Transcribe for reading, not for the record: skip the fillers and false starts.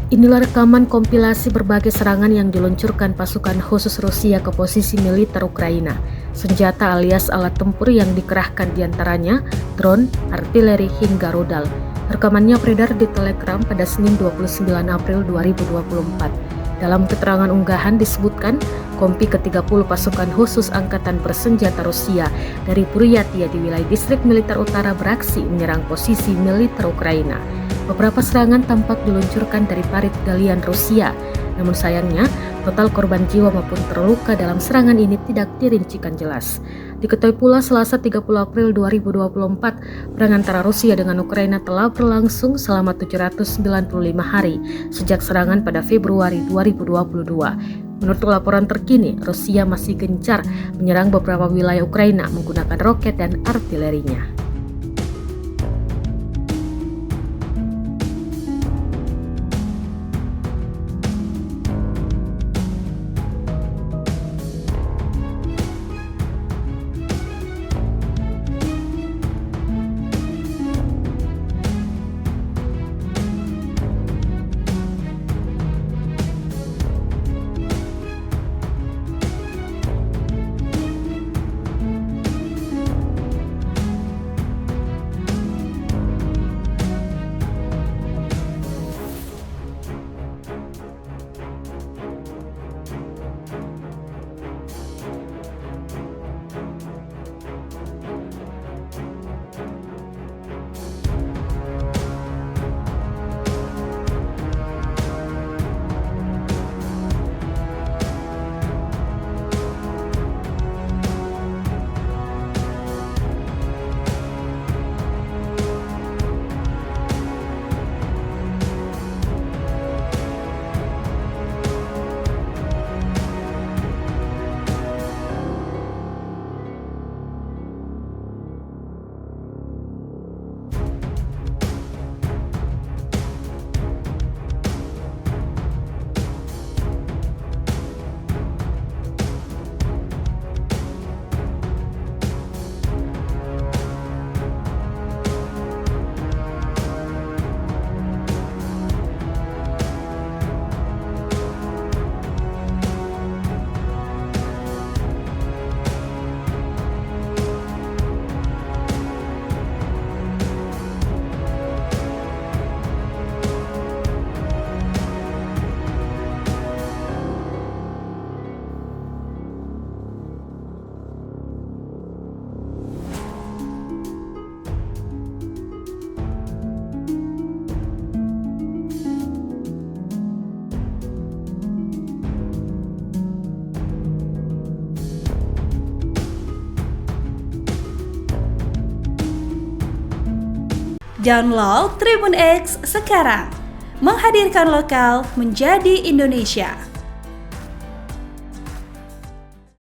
Inilah rekaman kompilasi berbagai serangan yang diluncurkan pasukan khusus Rusia ke posisi militer Ukraina. Senjata alias alat tempur yang dikerahkan diantaranya drone, artileri, hingga rudal. Rekamannya beredar di Telegram pada Senin 29 April 2024. Dalam keterangan unggahan disebutkan, Kompi ke-30 pasukan khusus angkatan bersenjata Rusia dari Buryatia di wilayah distrik militer utara beraksi menyerang posisi militer Ukraina. Beberapa serangan tampak diluncurkan dari parit galian Rusia, namun sayangnya total korban jiwa maupun terluka dalam serangan ini tidak dirincikan jelas. Diketahui pula Selasa 30 April 2024, perang antara Rusia dengan Ukraina telah berlangsung selama 795 hari sejak serangan pada Februari 2022. Menurut laporan terkini, Rusia masih gencar menyerang beberapa wilayah Ukraina menggunakan roket dan artilerinya. Download Tribun X sekarang, menghadirkan lokal menjadi Indonesia.